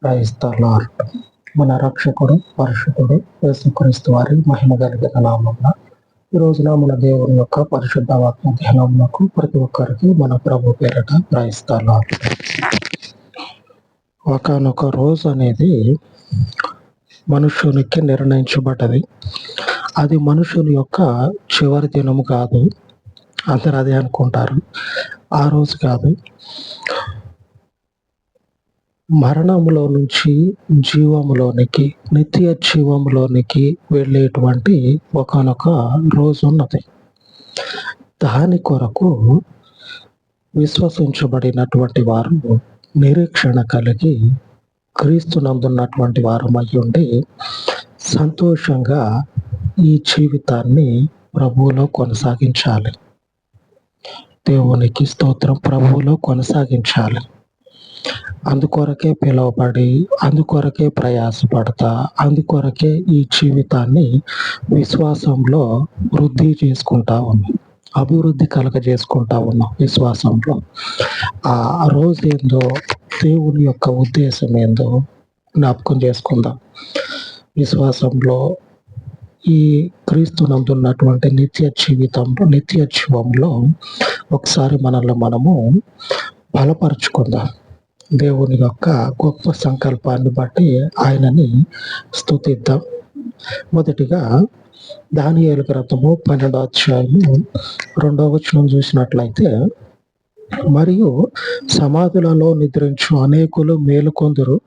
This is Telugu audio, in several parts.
Praise the lord. మన రక్షకుడు పరిశుద్ధుడు యేసుక్రీస్తు వారి మహిమ కలిగిన నామమున ఈ రోజున మన దేవుని యొక్క పరిశుద్ధ వాక్య ధ్యానమునకు ప్రతి ఒక్కరికి మన ప్రభు పేరట ప్రైజ్ ద లార్డ్. ఒకానొక రోజు అనేది మనుషునికి నిర్ణయించబడ్డది. అది మనుషుని యొక్క చివరి దినము కాదు. అందరు అదే అనుకుంటారు. ఆ రోజు కాదు, మరణములో నుంచి జీవములోనికి, నిత్య జీవములోనికి వెళ్ళేటువంటి ఒకానొక రోజు ఉన్నది. దాని కొరకు విశ్వసించబడినటువంటి వారు నిరీక్షణ కలిగి క్రీస్తునందున్నటువంటి వారమై ఉండి సంతోషంగా ఈ జీవితాన్ని ప్రభువులో కొనసాగించాలి. దేవునికి స్తోత్రం. ప్రభువులో కొనసాగించాలి. అందుకొరకే పిలువబడి, అందుకొరకే ప్రయాసపడతా, అందుకొరకే ఈ జీవితాన్ని విశ్వాసంలో వృద్ధి చేసుకుంటా ఉన్నాం, అభివృద్ధి కలగజేసుకుంటా ఉన్నాం. విశ్వాసంలో ఆ రోజు ఏందో, దేవుని యొక్క ఉద్దేశం ఏందో జ్ఞాపకం చేసుకుందాం. విశ్వాసంలో ఈ క్రీస్తునందున్నటువంటి నిత్య జీవితంలో, నిత్య జీవంలో ఒకసారి మనల్ని మనము బలపరుచుకుందాం. దేవుని యొక్క గొప్ప సంకల్పాన్ని బట్టి ఆయనని స్తుతిద్దాం. మొదటిగా దానియేలు గ్రంథము 12వ అధ్యాయము 2వ వచనం చూసినట్లయితే, మరియు సమాధులలో నిద్రించు అనేకులు మేలుకొందురు,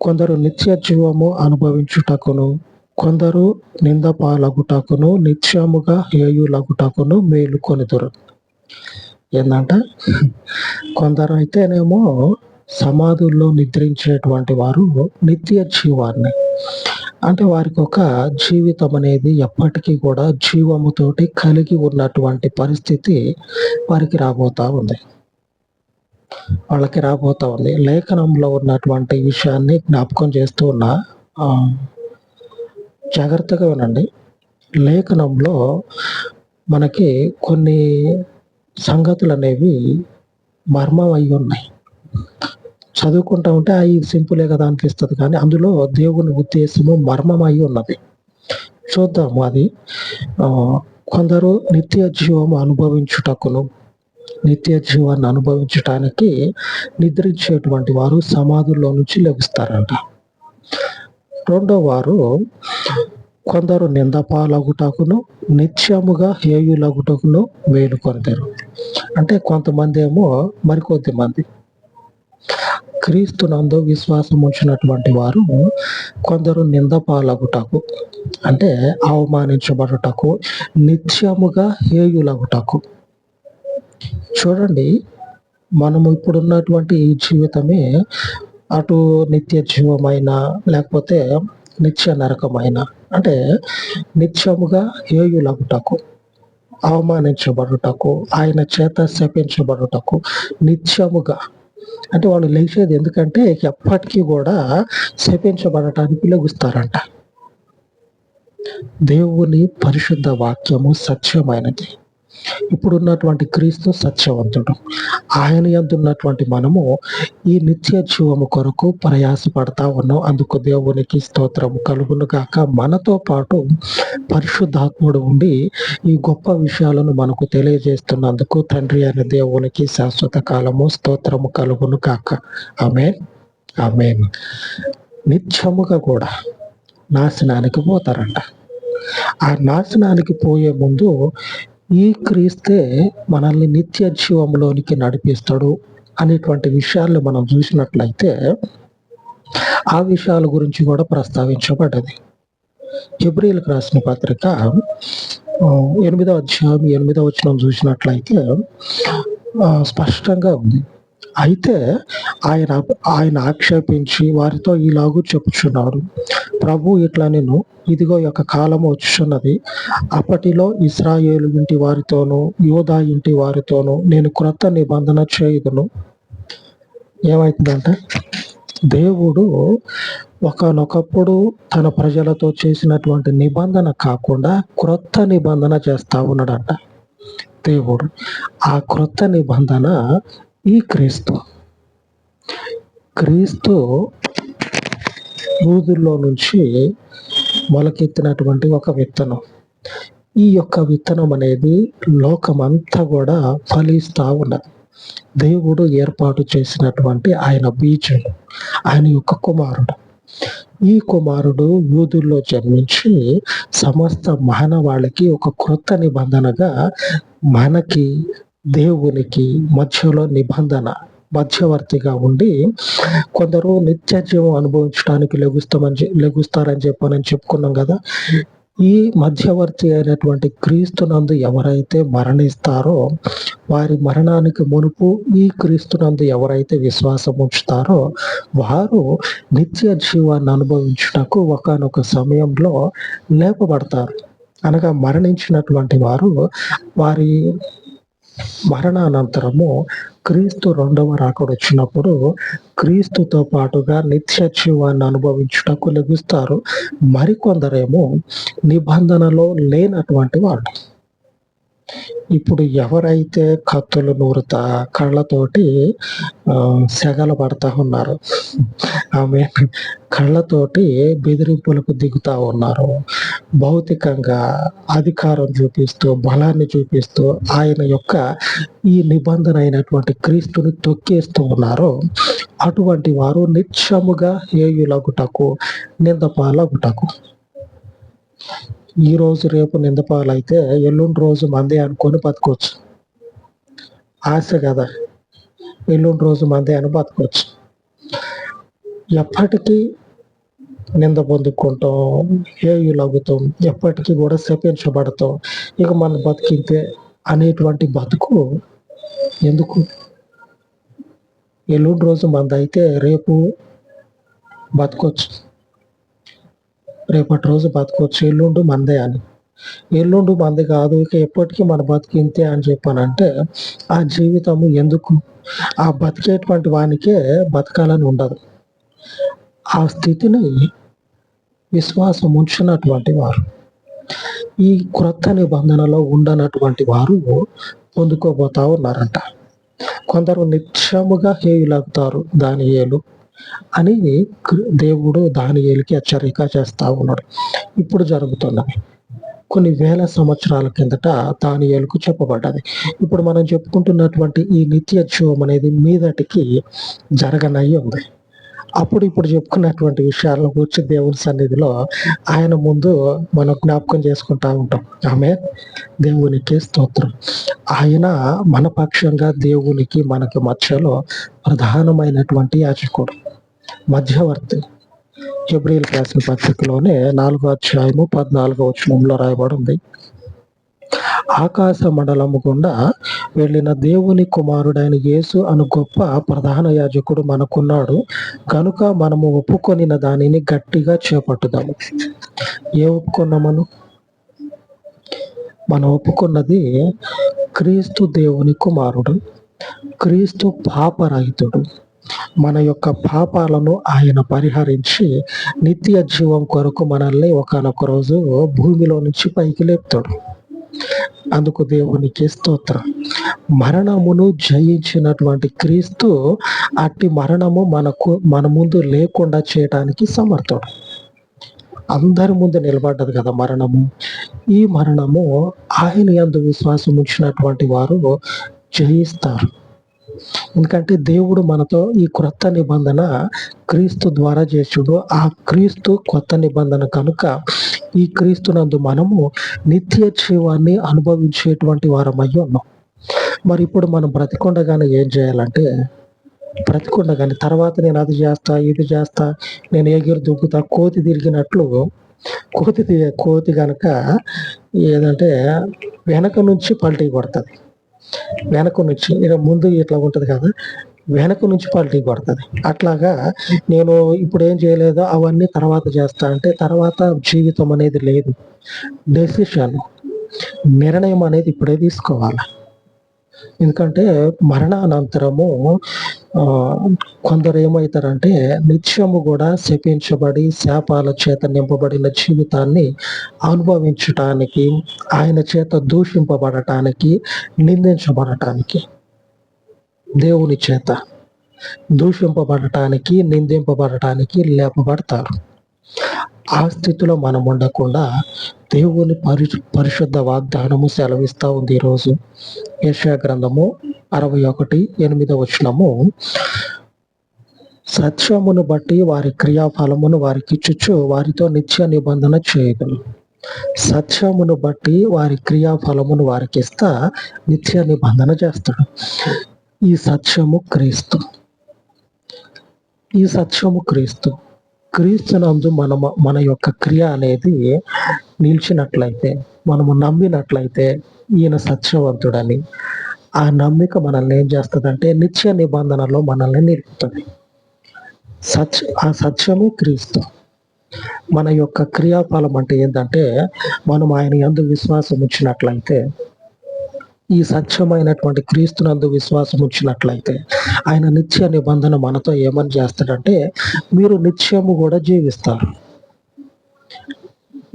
కొందరు నిత్య జీవము అనుభవించుటకును, కొందరు నింద పాలగుటకును, నిత్యముగా హేయులగుటకును మేలుకొనిదురు. ఏందంట, కొందరు అయితేనేమో సమాధుల్లో నిద్రించేటువంటి వారు నిత్య జీవాన్ని, అంటే వారికి ఒక జీవితం అనేది ఎప్పటికీ కూడా జీవముతోటి కలిగి ఉన్నటువంటి పరిస్థితి వారికి రాబోతా ఉంది. వాళ్ళకి రాబోతా ఉంది. లేఖనంలో ఉన్నటువంటి విషయాన్ని జ్ఞాపకం చేస్తూ ఉన్నా, జాగ్రత్తగా వినండి. లేఖనంలో మనకి కొన్ని సంగతులు అనేవి మర్మం అయి ఉన్నాయి. చదువుకుంటా ఉంటే ఇది సింపులే కదా అనిపిస్తుంది, కానీ అందులో దేవుని ఉద్దేశము మర్మమై ఉన్నది. చూద్దాము అది. కొందరు నిత్య జీవము అనుభవించుటకును, నిత్య జీవాన్ని అనుభవించటానికి నిద్రించేటువంటి వారు సమాధుల్లో నుంచి లభిస్తారంట. రెండో వారు కొందరు నిందపాలగుటకును, నిత్యముగా హేయులగుటకును మేలుకొందరు. అంటే కొంతమంది ఏమో, మరికొద్ది మంది క్రీస్తునందు విశ్వాసం ఉంచినటువంటి వారు కొందరు నిందపాలగుటకు, అంటే అవమానించబడుటకు, నిత్యముగా హేయులగుటకు. చూడండి, మనము ఇప్పుడున్నటువంటి ఈ జీవితమే అటు నిత్య జీవమైన లేకపోతే నిత్య నరకమైన, అంటే నిత్యముగా హేయులగుటకు, అవమానించబడుటకు, ఆయన చేత శపించబడుటకు, నిత్యముగా అంటే వాళ్ళు లేచేది ఎందుకంటే ఎప్పటికీ కూడా శపించబడటానికి లెగుస్తారంట. దేవుని పరిశుద్ధ వాక్యము సత్యమైనది. ఇప్పుడున్నటువంటి క్రీస్తు సత్యవంతుడు. ఆయన యందు ఉన్నటువంటి మనము ఈ నిత్య జీవము కొరకు ప్రయాసపడతా ఉన్నాం. అందుకు దేవునికి స్తోత్రము కలుగును గాక. మనతో పాటు పరిశుద్ధాత్ముడు ఉండి ఈ గొప్ప విషయాలను మనకు తెలియజేస్తున్నందుకు తండ్రి అయిన దేవునికి శాశ్వత కాలము స్తోత్రము కలుగును గాక. ఆమేన్, ఆమేన్. నిత్యముగా కూడా నాశనానికి పోతారంట. ఆ నాశనానికి పోయే ముందు ఈ క్రీస్తే మనల్ని నిత్య జీవంలోనికి నడిపిస్తాడు అనేటువంటి విషయాలు మనం చూసినట్లయితే ఆ విషయాల గురించి కూడా ప్రస్తావించబడ్డది. హెబ్రీయులకు రాసిన పత్రిక 8వ అధ్యాయం 8వ వచనం చూసినట్లయితే స్పష్టంగా ఉంది. అయితే ఆయన ఆక్షేపించి వారితో ఇలాగూ చెప్పుచున్నాడు, ప్రభు ఇట్లా నేను, ఇదిగో యొక్క కాలము వచ్చుచున్నది, అప్పటిలో ఇశ్రాయేలు ఇంటి వారితోనూ యోధా ఇంటి వారితోనూ నేను క్రొత్త నిబంధన చేయుదును. ఏమైతుందంటే, దేవుడు ఒకనొకప్పుడు తన ప్రజలతో చేసినటువంటి నిబంధన కాకుండా క్రొత్త నిబంధన చేస్తా ఉన్నాడంట దేవుడు. ఆ క్రొత్త నిబంధన ఈ క్రీస్తు యూదుల్లో నుంచి మొలకెత్తినటువంటి ఒక విత్తనం. ఈ యొక్క విత్తనం అనేది లోకమంతా కూడా ఫలిస్తా ఉన్నది. దేవుడు ఏర్పాటు చేసినటువంటి ఆయన బీజం, ఆయన యొక్క కుమారుడు. ఈ కుమారుడు యూదుల్లో జన్మించి సమస్త మానవాళికి ఒక క్రొత్త నిబంధనగా మనకి దేవునికి మధ్యలో నిబంధన మధ్యవర్తిగా ఉండి, కొందరు నిత్య జీవం అనుభవించడానికి లెగుస్తారని చెప్పుకున్నాం కదా. ఈ మధ్యవర్తి అయినటువంటి క్రీస్తునందు ఎవరైతే మరణిస్తారో, వారి మరణానికి మునుపు ఈ క్రీస్తునందు ఎవరైతే విశ్వాసం ఉంచుతారో వారు నిత్య జీవాన్ని అనుభవించుటకు ఒకానొక సమయంలో లేపబడతారు. అనగా మరణించినటువంటి వారు వారి మరణానంతరము క్రీస్తు రెండవ రాకడ వచ్చినప్పుడు క్రీస్తుతో పాటుగా నిత్య జీవాన్ని అనుభవించుటకు లెగుస్తారు. మరికొందరేమో నిబంధనలో లేనటువంటి వాళ్ళు. ఇప్పుడు ఎవరైతే కత్తులు నూరుతా కళ్ళతోటి సెగలు పడతా ఉన్నారు, ఆమె కళ్ళతోటి బెదిరింపులకు దిగుతా ఉన్నారు, భౌతికంగా అధికారం చూపిస్తూ బలాన్ని చూపిస్తూ ఆయన యొక్క ఈ నిబంధన అయినటువంటి క్రీస్తుని తొక్కేస్తూ ఉన్నారు, అటువంటి వారు నిత్యముగా హేయులగుటకు నిందపాలగుటకు, ఈ రోజు రేపు నిందపాలైతే ఎల్లుండి రోజు మందే అనుకొని బతకొచ్చు. ఆశ కదా, ఎల్లుండి రోజు మందే అని బతకొచ్చు. ఎప్పటికీ నింద పొందుకుంటాం, హేయులగుతాం, ఎప్పటికీ కూడా శపించబడతాం. ఇక మన బతికితే అనేటువంటి బతుకు ఎందుకు? ఎల్లుండి రోజు మంది అయితే రేపు బతకొచ్చు, రేపటి రోజు బతకొచ్చు, ఎల్లుండి మందే అని. ఎల్లుండి మంది కాదు, ఇక ఎప్పటికీ మన బతికింతే అని చెప్పానంటే ఆ జీవితము ఎందుకు? ఆ బతికేటువంటి వానికే బతకాలని ఉండదు. ఆ స్థితిని విశ్వాసం ఉంచినటువంటి వారు, ఈ క్రొత్త నిబంధనలో ఉండనటువంటి వారు పొందుకోబోతా ఉన్నారంట. కొందరు నిత్యముగా హేయులవుతారు, దానియేలు అని దేవుడు దానియేలుకి హెచ్చరిక చేస్తా ఉన్నాడు. ఇప్పుడు జరుగుతున్నది కొన్ని వేల సంవత్సరాల కిందట దానియేలుకు చెప్పబడ్డది. ఇప్పుడు మనం చెప్పుకుంటున్నటువంటి ఈ నిత్య జీవం అనేది మీదటికి జరగనయ్యి ఉంది. ఇప్పుడు చెప్పుకున్నటువంటి విషయాల గురించి దేవుని సన్నిధిలో ఆయన ముందు మనం జ్ఞాపకం చేసుకుంటా ఉంటాం. ఆమె దేవునికి స్తోత్రం. ఆయన మన పక్షంగా దేవునికి మనకి మధ్యలో ప్రధానమైనటువంటి యాజకుడు, మధ్యవర్తి. హెబ్రీయులకు రాసిన పత్రికలోనే 4వ అధ్యాయము 14వ వచనంలో రాయబడి ఉంది, ఆకాశ మండలము గుండా వెళ్ళిన దేవుని కుమారుడైన యేసు అను గొప్ప ప్రధాన యాజకుడు మనకున్నాడు కనుక మనము ఒప్పుకొనిన దానిని గట్టిగా చేపట్టుదాము. ఏ ఒప్పుకున్నామను? మనం ఒప్పుకున్నది క్రీస్తు దేవుని కుమారుడు, క్రీస్తు పాపరహితుడు. మన యొక్క పాపాలను ఆయన పరిహరించి నిత్య జీవం కొరకు మనల్ని ఒకానొక రోజు భూమిలో నుంచి పైకి లేపుతాడు. అందుకు దేవునికి స్తోత్రం. మరణమును జయించినటువంటి క్రీస్తు అట్టి మరణము మన ముందు లేకుండా చేయడానికి సమర్థుడు. అందరి ముందు నిలబడ్డది కదా మరణము. ఈ మరణము ఆయన యందు విశ్వాసం ఉంచినటువంటి వారు జయిస్తారు. ఎందుకంటే దేవుడు మనతో ఈ క్రొత్త నిబంధన క్రీస్తు ద్వారా చేసాడు. ఆ క్రీస్తు కొత్త నిబంధన కనుక ఈ క్రీస్తునందు మనము నిత్య జీవాన్ని అనుభవించేటువంటి వారమై ఉన్నాం. మరి ఇప్పుడు మనం బ్రతికొండగానే ఏం చేయాలంటే, బ్రతికొండగానే తర్వాత నేను అది చేస్తా ఇది చేస్తా, నేను ఎగిరి దుక్కుతా, కోతి తిరిగినట్లు కోతి కనుక ఏదంటే వెనక నుంచి పల్టీ కొడుతుంది. వెనక నుంచి ముందు ఇట్లా ఉంటుంది కదా, వెనక నుంచి పల్టీ కొడుతుంది. అట్లాగా నేను ఇప్పుడు ఏం చేయలేదో అవన్నీ తర్వాత చేస్తా అంటే తర్వాత జీవితం అనేది లేదు. డెసిషన్, నిర్ణయం అనేది ఇప్పుడే తీసుకోవాలి. ఎందుకంటే మరణానంతరము కొందరు ఏమవుతారంటే నిత్యము కూడా శపించబడి శాపాల చేత నింపబడిన జీవితాన్ని అనుభవించటానికి, ఆయన చేత దూషింపబడటానికి, నిందించబడటానికి, దేవుని చేత దూషింపబడటానికి, నిందింపబడటానికి లేపబడతారు. ఆ స్థితిలో మనం ఉండకుండా దేవుని పరిశుద్ధ వాగ్దానము సెలవిస్తా ఉంది ఈరోజు. యెషయా గ్రంథము 61:8 సత్యమును బట్టి వారి క్రియాఫలమును వారికిచ్చుచు వారితో నిత్య నిబంధన చేయగలరు. సత్యమును బట్టి వారి క్రియాఫలమును వారికిస్తా నిత్య నిబంధన చేస్తాడు. ఈ సత్యము క్రీస్తు. ఈ సత్యము క్రీస్తు. క్రీస్తునందు మన యొక్క క్రియ అనేది నిలిచినట్లయితే, మనము నమ్మినట్లయితే ఈయన సత్యవంతుడని, ఆ నమ్మిక మనల్ని ఏం చేస్తుందంటే నిత్య నిబంధనలో మనల్ని నిలుపుతుంది. ఆ సత్యము క్రీస్తు. మన యొక్క క్రియాఫలం అంటే ఏంటంటే, మనం ఆయన యందు విశ్వాసం ఉంచినట్లయితే, ఈ సత్యమైనటువంటి క్రీస్తునందు విశ్వాసం ఉంచినట్లయితే, ఆయన నిత్య నిబంధన మనతో ఏమని చేస్తాడంటే, మీరు నిత్యము కూడా జీవిస్తారు.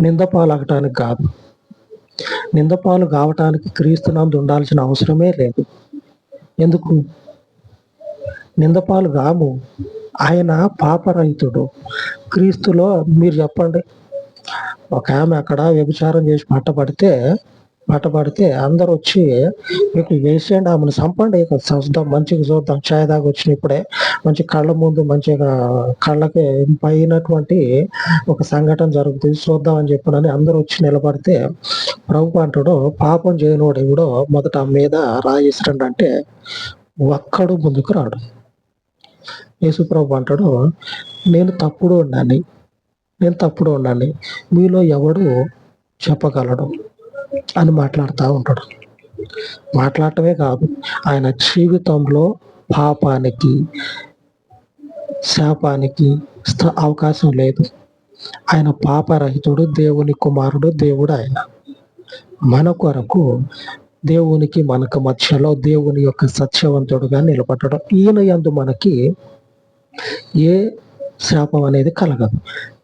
నిందపాలగటానికి కాదు. నిందపాలు కావటానికి క్రీస్తునందు ఉండాల్సిన అవసరమే లేదు. ఎందుకు? నిందపాలు కాము. ఆయన పాపరహితుడు. క్రీస్తులో మీరు చెప్పండి, ఒక ఆమె అక్కడ వ్యభిచారం చేసి పట్టబడితే అందరూ వచ్చి మీకు వేసేయండి, ఆమెను చంపండి, చూద్దాం, మంచిగా చూద్దాం, ఛాయ్ దాకా వచ్చినప్పుడే మంచి కళ్ళ ముందు మంచిగా కళ్ళకి పైనటువంటి ఒక సంఘటన జరుగుతుంది, చూద్దాం అని చెప్పనని అందరూ వచ్చి నిలబడితే ప్రభు అంటాడు, పాపం చేయనోడు ఎవడో మొదట మీద రాయేసిరండి అంటే ఒక్కడు ముందుకు రాడు. యేసు ప్రభు అంటాడు, నేను తప్పుడు ఉన్నాను, మీలో ఎవడు చెప్పగలడు అని మాట్లాడుతూ ఉంటాడు. మాట్లాడటమే కాదు, ఆయన జీవితంలో పాపానికి, శాపానికి అవకాశం లేదు. ఆయన పాపరహితుడు, దేవుని కుమారుడు, దేవుడు ఆయన. మన కొరకు దేవునికి మనకు మధ్యలో దేవుని యొక్క సత్యవంతుడుగా నిలబడడం. ఈయన యందు మనకి ఏ శాపం అనేది కలగదు.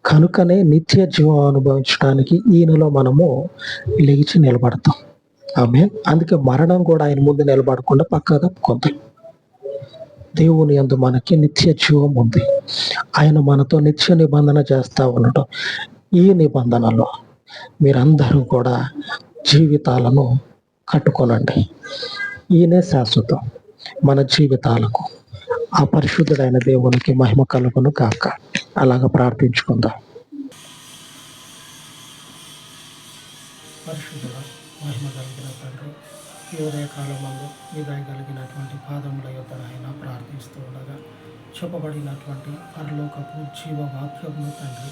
కనుకనే నిత్య జీవం అనుభవించడానికి ఈయనలో మనము లేచి నిలబడతాం. ఆమేన్. అందుకే మరణం కూడా ఆయన ముందు నిలబడకుండా పక్కగా తప్పుకుంటాం. దేవుని యందు మనకి నిత్య జీవం ఉంది. ఆయన మనతో నిత్య నిబంధన చేస్తా ఉండటం. ఈ నిబంధనలో మీరందరూ కూడా జీవితాలను కట్టుకోనండి. ఈయనే శాశ్వతం మన జీవితాలకు. ఆ పరిశుద్ధుడైన దేవునికి మహిమ కలుగును గాక. అలాగ ప్రార్థించుకుందాం. పరిశుద్ధుడ, మహిమ కలిగిన తండ్రి, ఈ ఉదయకాలమందు మీ దయ కలిగినటువంటి పాదముల యొద్ద ఆయన ప్రార్థిస్తూ ఉండగా చెప్పబడినటువంటి పరలోకపు జీవవాక్యమును తండ్రి,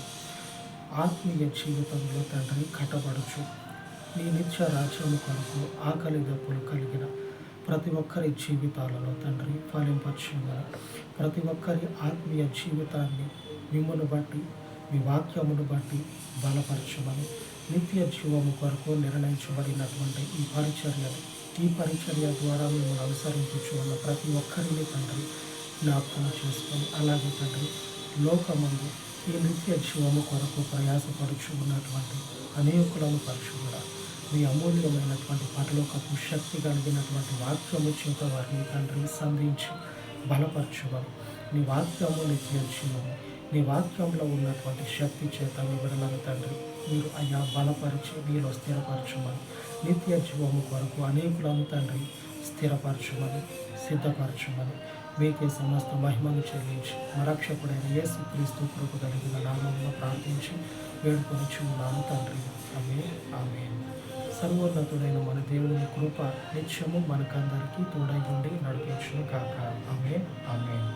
ఆత్మీయ జీవితంలో తండ్రి కట్టబడుచు నీ నిత్య రాజ్యము కొరకు ఆకలి దప్పులు కలిగిన ప్రతి ఒక్కరి జీవితాలలో తండ్రి ఫలింపచేయమని, ప్రతి ఒక్కరి ఆత్మీయ జీవితాన్ని మిమ్మును బట్టి, మీ వాక్యమును బట్టి బలపరచమని, నిత్య జీవము కొరకు నిర్ణయించబడినటువంటి ఈ పరిచర్య ద్వారా మిమ్మల్ని అనుసరించు ఉన్న ప్రతి ఒక్కరిని తండ్రి జ్ఞాపకం చేసుకొని, అలాగే తండ్రి లోకమందు ఈ నిత్య జీవము కొరకు ప్రయాసపడుచు ఉన్నటువంటి అనేకులను పరిశుద్ధుడా, మీ అమూల్యమైనటువంటి పరలోకపు శక్తి కలిగినటువంటి వాక్యము చేత వారిని తండ్రి సంధించి బలపరచుమని, నీ వాక్యము నిత్య జీవము, నీ వాక్యంలో ఉన్నటువంటి శక్తి చేత వివరణను తండ్రి మీరు అయ్యా బలపరిచి మీలో స్థిరపరచమని, నిత్య జీవము కొరకు అనేకులను తండ్రి స్థిరపరచమని, సిద్ధపరచమని, మీకే సమస్త మహిమను చెల్లించి రక్షకుడైన యేసుక్రీస్తు కృప కలిగిన నామములో ప్రార్థించి వేడుకొనిచున్నాను తండ్రి. ఆమేన్, ఆమేన్. సర్వోన్నతుడైన మన దేవుని కృప నిత్యము మనకందరికీ తోడై ఉండి నడిపించును గాక. ఆమేన్, ఆమేన్.